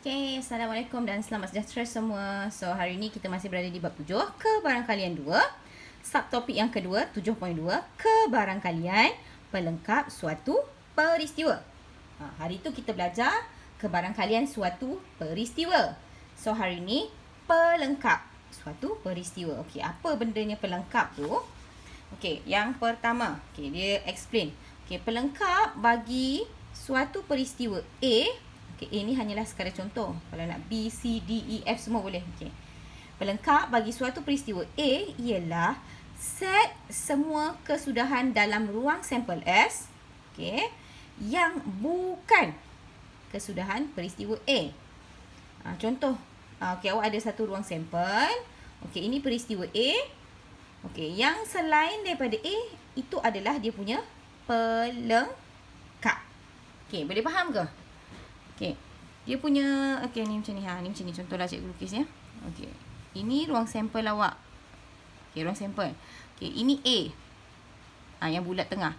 Okay, Assalamualaikum dan selamat sejahtera semua. So, hari ini kita masih berada di bab 7, kebarangkalian 2. Subtopik yang kedua, 7.2, kebarangkalian pelengkap suatu peristiwa. Hari itu kita belajar kebarangkalian suatu peristiwa. So, hari ini pelengkap suatu peristiwa. Okey, apa bendanya pelengkap tu? Okey, yang pertama, okey, dia explain. Okey, pelengkap bagi suatu peristiwa A. Okay, A ni hanyalah sekadar contoh. Kalau nak B, C, D, E, F semua boleh. Okay. Pelengkap bagi suatu peristiwa A ialah set semua kesudahan dalam ruang sampel S, okay, yang bukan kesudahan peristiwa A. Contoh, okay, awak ada satu ruang sampel. Okay, ini peristiwa A. Okay, yang selain daripada A, itu adalah dia punya pelengkap. Okay, boleh faham ke? Okey. Dia punya ni macam ni ni macam ni contohlah cikgu lukis ya. Okey. Ini ruang sampel awak. Okey, ruang sampel. Okey, ini A. Yang bulat tengah.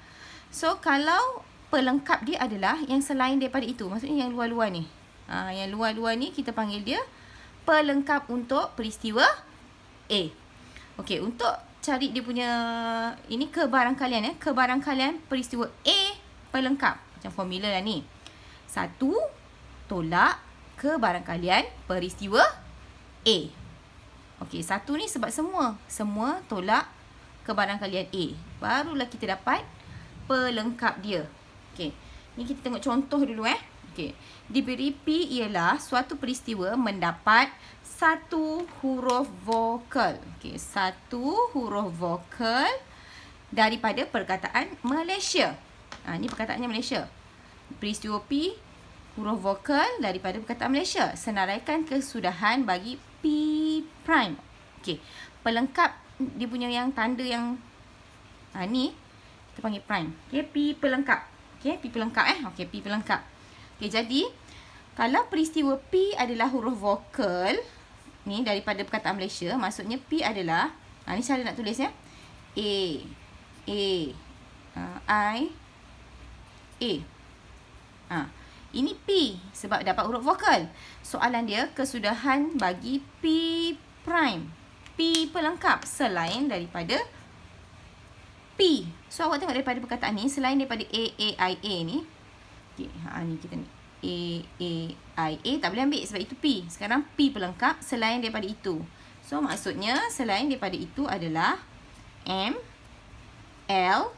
So kalau pelengkap dia adalah yang selain daripada itu, maksudnya yang luar-luar ni. Yang luar-luar ni kita panggil dia pelengkap untuk peristiwa A. Okey, untuk cari dia punya ini kebarangkalian ya. Kebarangkalian peristiwa A pelengkap. Macam formula lah ni. 1 tolak kebarangkalian peristiwa A. Okey, 1 ni sebab semua tolak kebarangkalian A. Barulah kita dapat pelengkap dia. Okey, ni kita tengok contoh dulu Okey, diberi P ialah suatu peristiwa mendapat satu huruf vokal. Okey, satu huruf vokal daripada perkataan Malaysia. Ni perkataannya Malaysia. Peristiwa P huruf vokal daripada perkataan Malaysia. Senaraikan kesudahan bagi P prime. Okey, pelengkap dia punya yang tanda yang ni kita panggil prime. Okey, P pelengkap. Okey, P pelengkap Okey, P pelengkap. Okey, jadi kalau peristiwa P adalah huruf vokal ni daripada perkataan Malaysia, maksudnya P adalah ni cara nak tulis A, I, A. Ini P sebab dapat huruf vokal. Soalan dia kesudahan bagi P prime. P pelengkap selain daripada P. So awak tengok daripada perkataan ni, selain daripada A, I, A ni. Okey, ni kita ni. I, A tak boleh ambil sebab itu P. Sekarang P pelengkap selain daripada itu. So maksudnya selain daripada itu adalah M, L,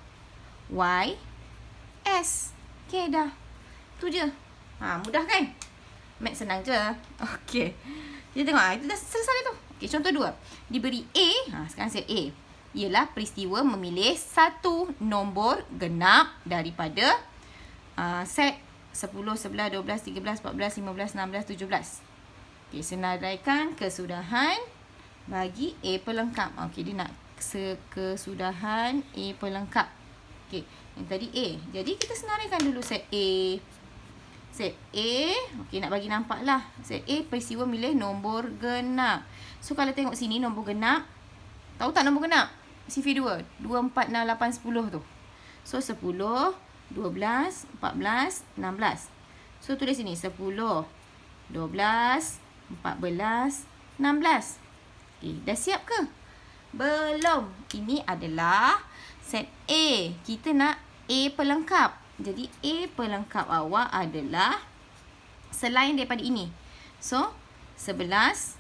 Y, S. Okey dah. Tu je. Mudah kan? Math senang je. Okey. Kita tengok itu dah selesai tu. Okey, contoh 2. Diberi A, sekarang set A. Ialah peristiwa memilih satu nombor genap daripada set 10, 11, 12, 13, 14, 15, 16, 17. Okey, senaraikan kesudahan bagi A pelengkap. Okey, dia nak kesudahan A pelengkap. Okey, yang tadi A. Jadi kita senaraikan dulu set A. Set A, okey, nak bagi nampak lah. Set A, peristiwa milih nombor genap. So, kalau tengok sini nombor genap. Tahu tak nombor genap? CV2. 2, 4, 6, 8, 10 tu. So, 10, 12, 14, 16. So, tulis sini. 10, 12, 14, 16. Okey, dah siap ke? Belum. Ini adalah set A. Kita nak A pelengkap. Jadi, A pelengkap awak adalah selain daripada ini. So, 11,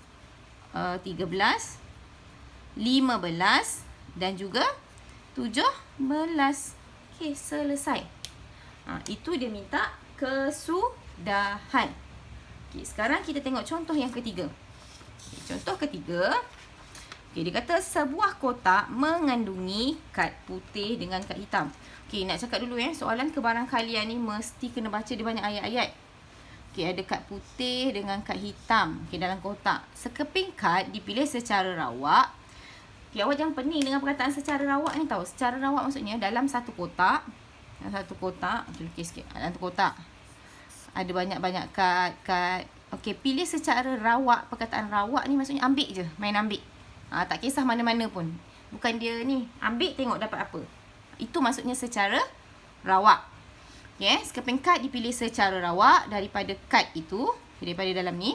13, 15 dan juga 17. Okey, selesai. Itu dia minta kesudahan. Okey, sekarang kita tengok contoh yang ketiga. Okay, contoh ketiga. Okay, dia kata sebuah kotak mengandungi kad putih dengan kad hitam. Okey, nak cakap dulu soalan kebarangkalian ni mesti kena baca dia banyak ayat-ayat. Okey, ada kad putih dengan kad hitam dalam kotak. Sekeping kad dipilih secara rawak. Okey, awak jangan pening dengan perkataan secara rawak ni tahu. Secara rawak maksudnya dalam satu kotak. Okey, lukis sikit. Dalam satu kotak ada banyak-banyak kad. Okey, pilih secara rawak. Perkataan rawak ni maksudnya ambil je, main ambil. Tak kisah mana-mana pun. Bukan dia ni ambil tengok dapat apa. Itu maksudnya secara rawak. Sekeping kad dipilih secara rawak daripada kad itu. daripada dalam ni.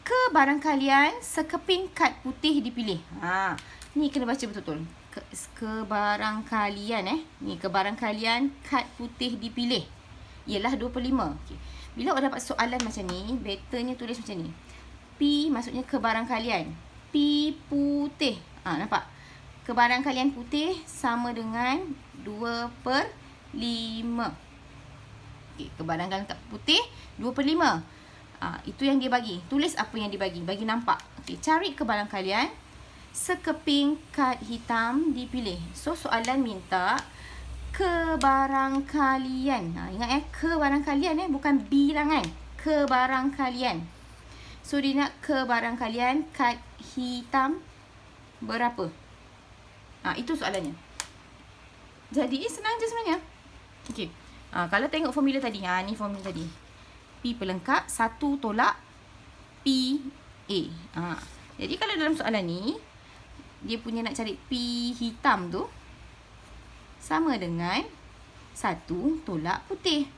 Kebarangkalian sekeping kad putih dipilih. Ni kena baca betul-betul. Kebarangkalian ni kebarangkalian kad putih dipilih ialah 2/5. Okay. Bila awak dapat soalan macam ni, betternya tulis macam ni. P maksudnya kebarangkalian. P putih. Nampak? Kebarangkalian putih sama dengan 2/5. Okay, kebarangkalian putih 2/5. Itu yang dia bagi. Tulis apa yang dia bagi. Bagi nampak. Okay, cari kebarangkalian sekeping kad hitam dipilih. So, soalan minta kebarangkalian. Ingat kebarangkalian bukan bilangan. Kebarangkalian. So, dia nak kebarangkalian kad hitam berapa? Itu soalannya. Jadi, senang je sebenarnya. Okey. Kalau tengok formula tadi. Ni formula tadi. P pelengkap 1 tolak P A. Jadi, kalau dalam soalan ni, dia punya nak cari P hitam tu sama dengan 1 tolak putih.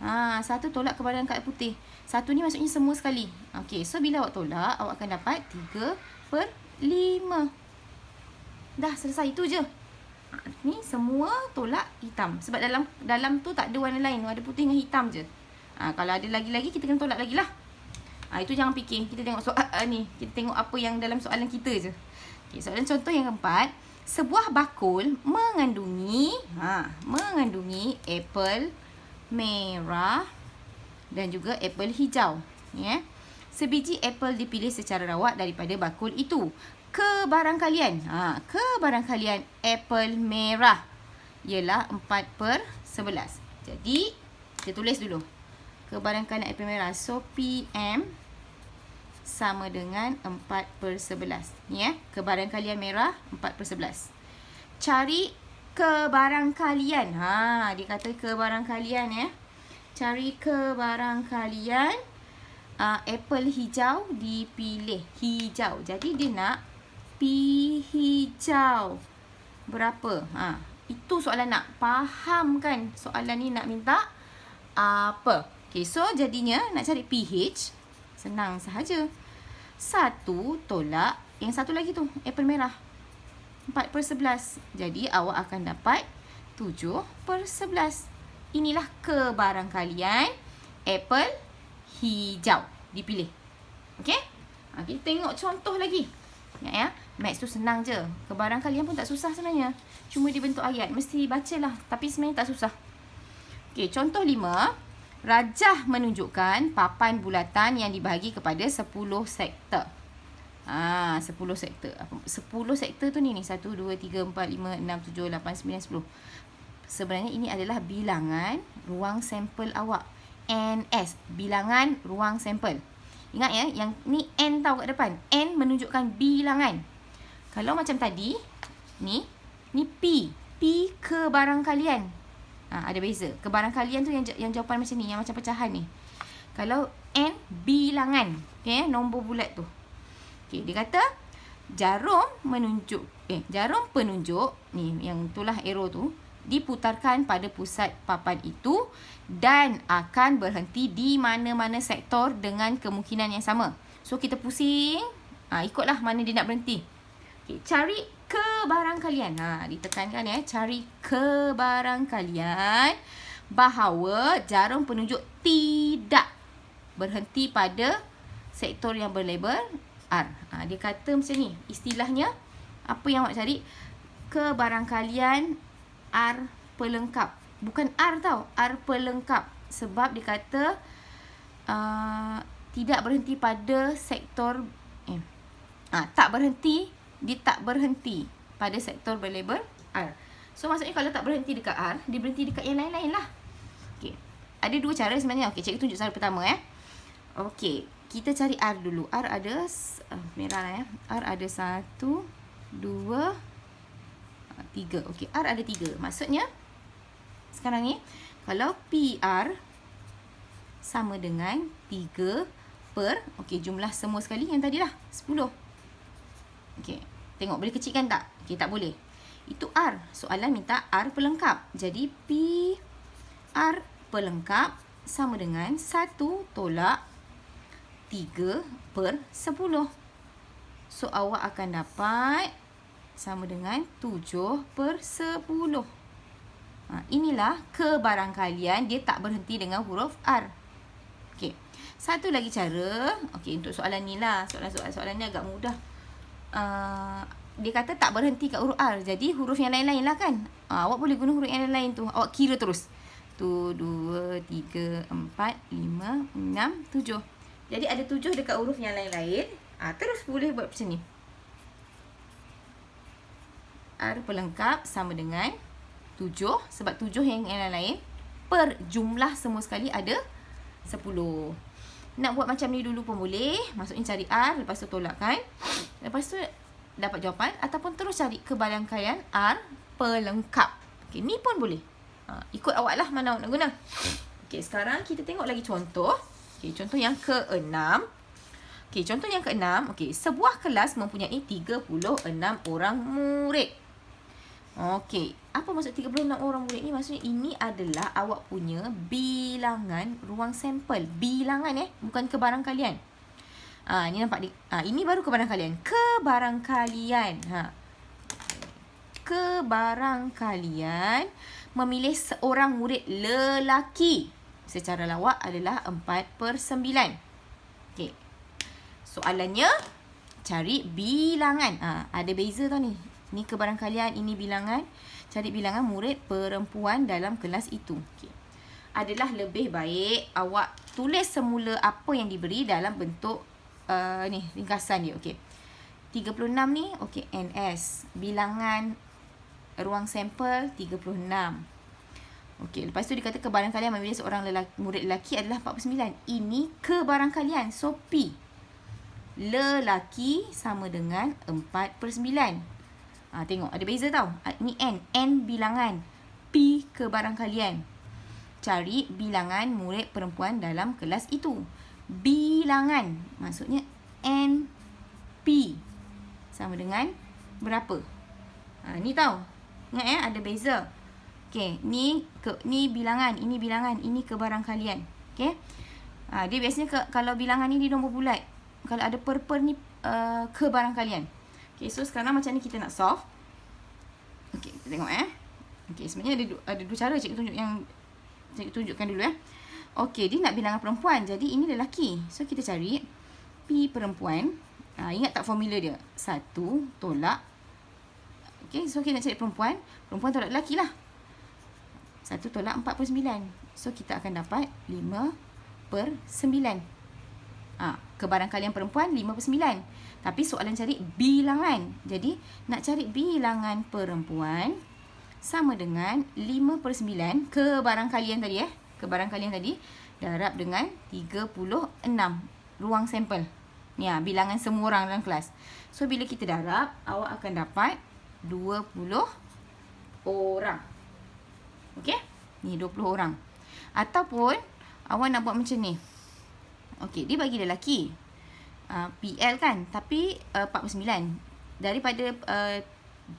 1 tolak kebarangkalian kad putih. 1 ni maksudnya semua sekali. Okey, so bila awak tolak, awak akan dapat 3/5. Dah selesai, itu je. Ni semua tolak hitam. Sebab dalam tu tak ada warna lain, ada putih dengan hitam je. Kalau ada lagi-lagi, kita kena tolak lagi lah. Itu jangan fikir. Kita tengok soalan ni. Kita tengok apa yang dalam soalan kita je. Okay, soalan contoh yang keempat. Sebuah bakul mengandungi apel merah dan juga apel hijau. Sebiji apel dipilih secara rawat daripada bakul itu. Kebarangkalian. Kebarangkalian apel merah ialah 4/11. Jadi, kita tulis dulu. Kebarangkalian apel merah. So, PM sama dengan 4/11. Ni kebarangkalian merah 4/11. Cari kebarangkalian. Dia kata kebarangkalian Cari kebarangkalian apel hijau dipilih. Hijau. Jadi dia nak P hijau berapa? Itu soalan nak. Faham kan? Soalan ni nak minta apa? Okay, so jadinya nak cari PH. Senang sahaja. 1 tolak yang satu lagi tu, apel merah. 4/11. Jadi awak akan dapat 7/11. Inilah kebarangkalian apel hijau dipilih. Okey? Kita tengok contoh lagi. Ingat Maths tu senang je. Kebarangkalian pun tak susah sebenarnya. Cuma dibentuk ayat. Mesti bacalah. Tapi sebenarnya tak susah. Okey, contoh 5. Rajah menunjukkan papan bulatan yang dibahagi kepada 10 sektor. 10 sektor. 10 sektor tu ni 1, 2, 3, 4, 5, 6, 7, 8, 9, 10. Sebenarnya ini adalah bilangan ruang sampel awak. NS. Bilangan ruang sampel. Ingat yang ni N tau kat depan. N menunjukkan bilangan. Kalau macam tadi, ni P. P kebarangkalian. Ada beza. Kebarangkalian tu yang jawapan macam ni, yang macam pecahan ni. Kalau N bilangan, nombor bulat tu. Dia kata jarum penunjuk ni, yang itulah arrow tu, diputarkan pada pusat papan itu dan akan berhenti di mana-mana sektor dengan kemungkinan yang sama. So kita pusing, ikutlah mana dia nak berhenti. Cari kebarangkalian. Ditekankan cari kebarangkalian bahawa jarum penunjuk tidak berhenti pada sektor yang berlabel R. Dia kata macam ni. Istilahnya, apa yang awak cari? Kebarangkalian R pelengkap. Bukan R tau. R pelengkap. Sebab dia kata tidak berhenti pada sektor dia tak berhenti pada sektor berlabel R. So, maksudnya kalau tak berhenti dekat R, dia berhenti dekat yang lain-lain lah. Okay. Ada dua cara sebenarnya. Okay, cikgu tunjuk cara pertama Okay, kita cari R dulu. R ada, merah lah R ada 1, 2, 3. Okay, R ada 3. Maksudnya, sekarang ni, kalau PR sama dengan 3 per, jumlah semua sekali yang tadi lah, 10. Okey, tengok boleh kecilkan tak? Okey, tak boleh. Itu R. Soalan minta R pelengkap. Jadi P R pelengkap sama dengan 1 tolak 3/10. So, awak akan dapat sama dengan 7/10. Inilah kebarangkalian dia tak berhenti dengan huruf R. Okey. Satu lagi cara. Okey, untuk soalan ni lah. Soalan ni agak mudah. Dia kata tak berhenti kat huruf R. Jadi huruf yang lain-lain lah kan. Awak boleh guna huruf yang lain-lain tu. Awak kira terus. 1, 2, 3, 4, 5, 6, 7. Jadi ada 7 dekat huruf yang lain-lain. Terus boleh buat macam ni. R pelengkap sama dengan 7. Sebab 7 yang lain-lain. Per jumlah semua sekali ada 10. Nak buat macam ni dulu pun boleh. Maksudnya cari R. Lepas tu tolakkan. Lepas tu dapat jawapan. Ataupun terus cari kebarangkalian R pelengkap. Okay, ni pun boleh. Ikut awak lah mana awak nak guna. Okay, sekarang kita tengok lagi contoh. Okay, contoh yang ke-6. Okay, contoh yang ke-6. Okay, sebuah kelas mempunyai 36 orang murid. Okey, apa maksud 36 orang murid ni? Maksudnya ini adalah awak punya bilangan ruang sampel. Bilangan bukan kebarangkalian. Ni nampak ini baru kebarangkalian. Kebarangkalian. Kebarangkalian memilih seorang murid lelaki secara lawak adalah 4/9. Okey. Soalannya cari bilangan. Ada beza tau ni. Ni kebarangkalian, ini bilangan. Cari bilangan murid perempuan dalam kelas itu. Okay. Adalah lebih baik awak tulis semula apa yang diberi dalam bentuk ni ringkasan dia. Okey. 36 ni, okey, NS. Bilangan ruang sampel 36. Okey, lepas tu dikata kebarangkalian memilih seorang murid lelaki adalah 49. Ini kebarangkalian. So P. Lelaki sama dengan 4/9. Tengok, ada beza tau. Ini N. N bilangan. P kebarangkalian. Cari bilangan murid perempuan dalam kelas itu. Bilangan. Maksudnya N P. Sama dengan berapa? Ni tau. Ingat ada beza. Okay, ni bilangan. Ini bilangan. Ini kebarangkalian. Okay. Dia biasanya kalau bilangan ni di nombor bulat. Kalau ada per ni kebarangkalian. Okay, so sekarang macam ni kita nak solve. Okay, kita tengok Okay, sebenarnya ada dua cara cikgu tunjukkan dulu Okay, dia nak bilangan perempuan. Jadi ini lelaki. So kita cari P perempuan. Ingat tak formula dia? 1 tolak. Okay, so kita nak cari perempuan. Perempuan tolak lelaki lah. 1 tolak 4/9. So kita akan dapat 5/9. Kebarangkalian perempuan 5/9. Tapi soalan cari bilangan. Jadi nak cari bilangan perempuan sama dengan 5/9 kebarangkalian tadi Kebarangkalian tadi darab dengan 36 ruang sampel. Ni bilangan semua orang dalam kelas. So bila kita darab, awak akan dapat 20 orang. Okey? Ni 20 orang. Ataupun awak nak buat macam ni. Okey, dia bagi lelaki. PL kan, tapi 49. Daripada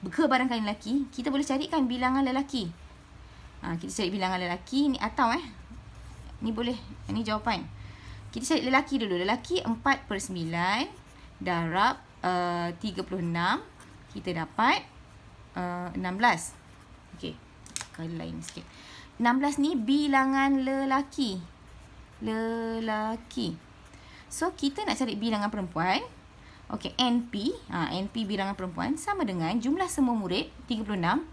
kebarangkalian lelaki, kita boleh carikan bilangan lelaki. Kita cari bilangan lelaki ni atau ni boleh, ni jawapan. Kita cari lelaki dulu. Lelaki 4/9 darab 36, kita dapat 16. Okey, kalau lain sikit. 16 ni bilangan lelaki. So, kita nak cari bilangan perempuan. Okey, NP. NP bilangan perempuan sama dengan jumlah semua murid, 36,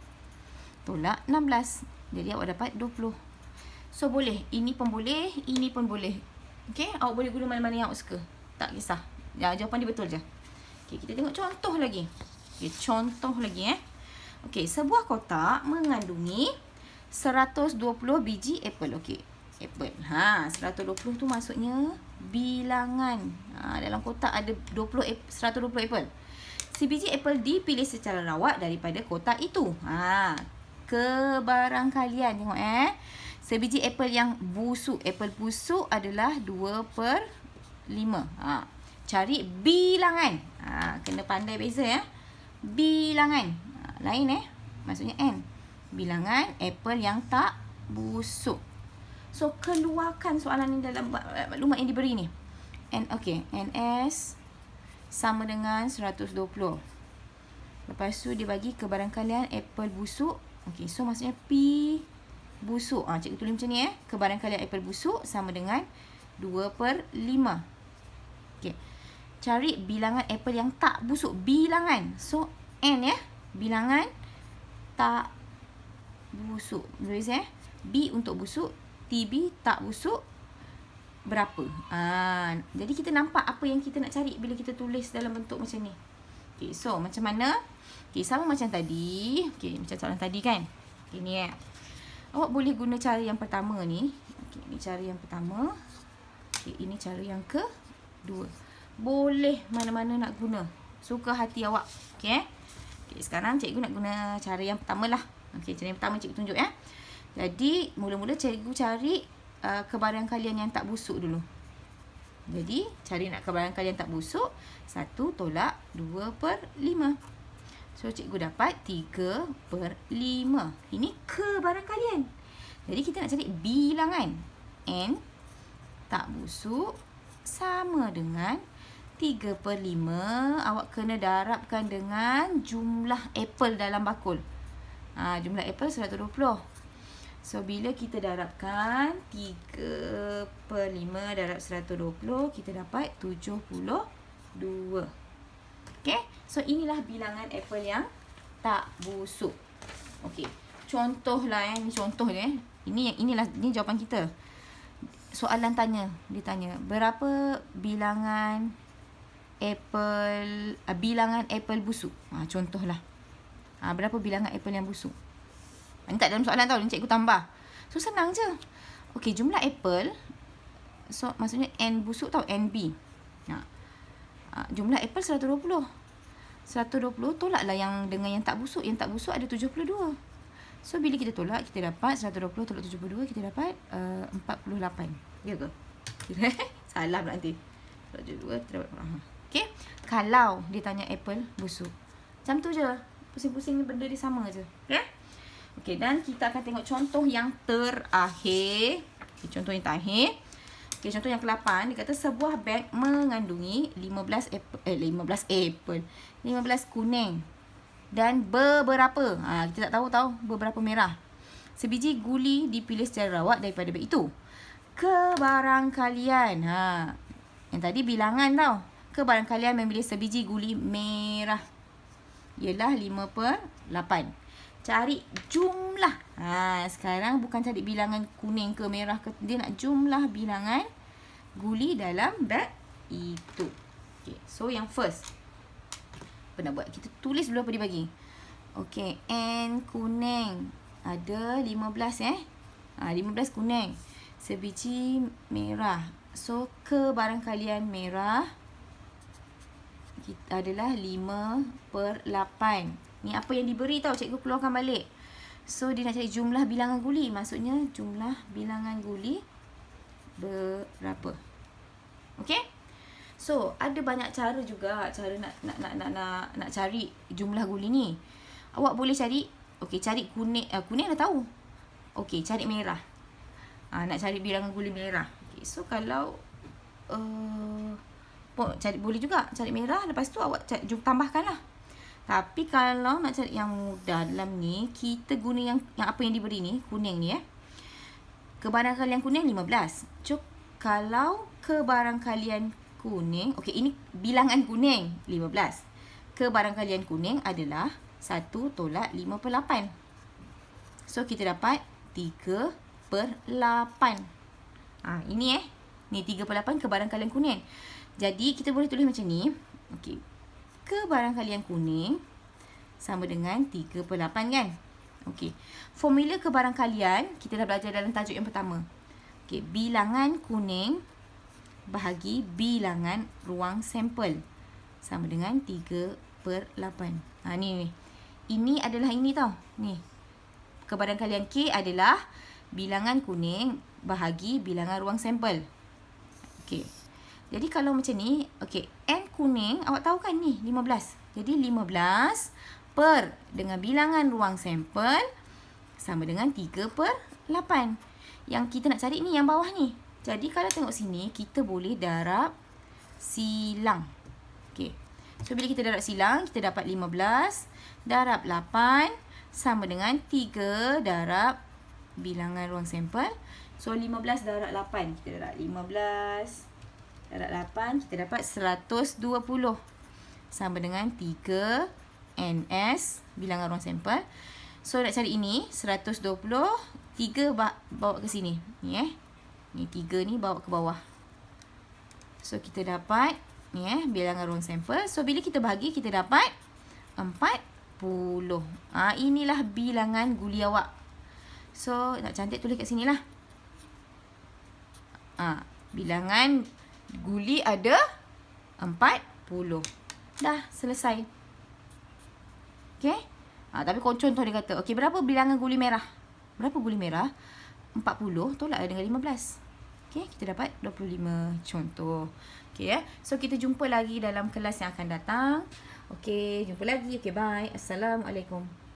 tolak 16. Jadi, awak dapat 20. So, boleh. Ini pun boleh. Ini pun boleh. Okey, awak boleh guna mana-mana yang awak suka. Tak kisah. Jawapan dia betul je. Okey, kita tengok contoh lagi. Okey, contoh lagi Okey, sebuah kotak mengandungi 120 biji apple. Okey, apple. 120 tu maksudnya bilangan. Dalam kotak ada 120 apple. Si biji apple dipilih secara rawat daripada kotak itu. Kebarangkalian. Tengok sebiji apple yang busuk. Apple busuk adalah 2/5. Cari bilangan. Kena pandai beza Bilangan. Lain maksudnya N. Bilangan apple yang tak busuk. So, keluarkan soalan ni dalam maklumat yang diberi ni. NS sama dengan 120. Lepas tu dia bagi kebarangkalian apple busuk. Okey, so maksudnya P busuk. Cikgu tulis macam ni Kebarangkalian apple busuk sama dengan 2/5. Okey. Cari bilangan apple yang tak busuk. Bilangan. So, N bilangan tak busuk. Tulis B untuk busuk, TB tak busuk berapa. Jadi kita nampak apa yang kita nak cari bila kita tulis dalam bentuk macam ni. Okay, so macam mana? Okay, sama macam tadi. Okay, macam soalan tadi kan. Okay, ni awak boleh guna cara yang pertama ni. Okay, ini cara yang pertama. Okay, ini cara yang kedua. Boleh mana-mana nak guna. Suka hati awak. Okay. Okay, sekarang cikgu nak guna cara yang pertama lah. Okay, cara yang pertama cikgu tunjuk Jadi, mula-mula cikgu cari kebarangkalian yang tak busuk dulu. Jadi, cari nak kebarangkalian tak busuk. 1 tolak 2/5. So, cikgu dapat 3/5. Ini kebarangkalian. Jadi, kita nak cari bilangan. N tak busuk sama dengan 3/5. Awak kena darabkan dengan jumlah apple dalam bakul. Jumlah apple 120. So, bila kita darabkan 3/5 darab 120, kita dapat 72. Okay. So, inilah bilangan apple yang tak busuk. Okay. Contohlah Ini contoh je Ini jawapan kita. Soalan tanya. Dia tanya, berapa bilangan apple busuk? Contohlah. Berapa bilangan apple yang busuk? Ini tak dalam soalan tau. Ini cikgu tambah. So, senang je. Okey, jumlah apple. So, maksudnya N busuk tau. NB. Jumlah apple 120. 120 tolaklah yang dengan yang tak busuk. Yang tak busuk ada 72. So, bila kita tolak, kita dapat 120 tolak 72. Kita dapat 48. Ya ke? Salah pula nanti. 72 kita dapat. Okey. Kalau dia tanya apple busuk. Macam tu je. Pusing-pusing benda dia sama je. Okay? Okey, dan kita akan tengok contoh yang terakhir. Okay, contoh yang terakhir. Okey, contoh yang ke-8. Dia kata sebuah beg mengandungi 15 kuning dan beberapa. Kita tak tahu beberapa merah. Sebiji guli dipilih secara rawat daripada beg itu. Kebarangkalian. Yang tadi bilangan tau. Kebarangkalian memilih sebiji guli merah. Ialah 5/8. Cari jumlah. Sekarang bukan cari bilangan kuning ke merah ke. Dia nak jumlah bilangan guli dalam beg itu. Okay. So, yang first. Apa nak buat? Kita tulis dulu apa dia bagi. Okay. N kuning. Ada 15 15 kuning. Sebiji merah. So, kebarangkalian merah adalah 5/8. Ni apa yang diberi tau. Cikgu keluarkan balik. So, dia nak cari jumlah bilangan guli. Maksudnya, jumlah bilangan guli berapa. Okay? So, ada banyak cara juga. Cara nak cari jumlah guli ni. Awak boleh cari. Okay, cari kuning. Kuning dah tahu. Okay, cari merah. Nak cari bilangan guli merah. Okay, so, kalau boleh juga cari merah. Lepas tu, awak tambahkanlah. Tapi kalau nak cari yang mudah dalam ni, kita guna yang apa yang diberi ni, kuning ni Kebarangkalian kuning 15. So, kalau kebarangkalian kuning, okey, ini bilangan kuning 15. Kebarangkalian kuning adalah 1 tolak 5/8. So, kita dapat 3/8. Ini ni 3/8 kebarangkalian kuning. Jadi, kita boleh tulis macam ni. Okey. Kebarangkalian kuning sama dengan 3/8 kan? Okey. Formula kebarangkalian kita dah belajar dalam tajuk yang pertama. Okey, bilangan kuning bahagi bilangan ruang sampel sama dengan 3/8. Ni. Ini adalah ini tau. Ni. Kebarangkalian K adalah bilangan kuning bahagi bilangan ruang sampel. Okey. Jadi kalau macam ni, okey, N kuning, awak tahu kan ni, 15. Jadi 15 dengan bilangan ruang sampel sama dengan 3/8. yang kita nak cari ni yang bawah ni. Jadi kalau tengok sini, kita boleh darab silang. Okey. So bila kita darab silang, kita dapat 15 darab 8 sama dengan 3 darab bilangan ruang sampel. So 15 darab 8, kita darab 15 darab 8, kita dapat 120 sama dengan 3 NS bilangan ruang sampel. So nak cari ini 120, 3 bawa ke sini. Ni Ni 3 ni bawa ke bawah. So kita dapat ni bilangan ruang sampel. So bila kita bahagi, kita dapat 40. Inilah bilangan guli awak. So nak cantik tulis kat sini lah. Bilangan guli ada 40. Dah selesai. Okay. Tapi contoh dia kata, okay, berapa bilangan guli merah? Berapa guli merah? 40 tolak dengan 15. Okay, kita dapat 25 contoh. Okay, so kita jumpa lagi dalam kelas yang akan datang. Okay, jumpa lagi. Okay, bye. Assalamualaikum.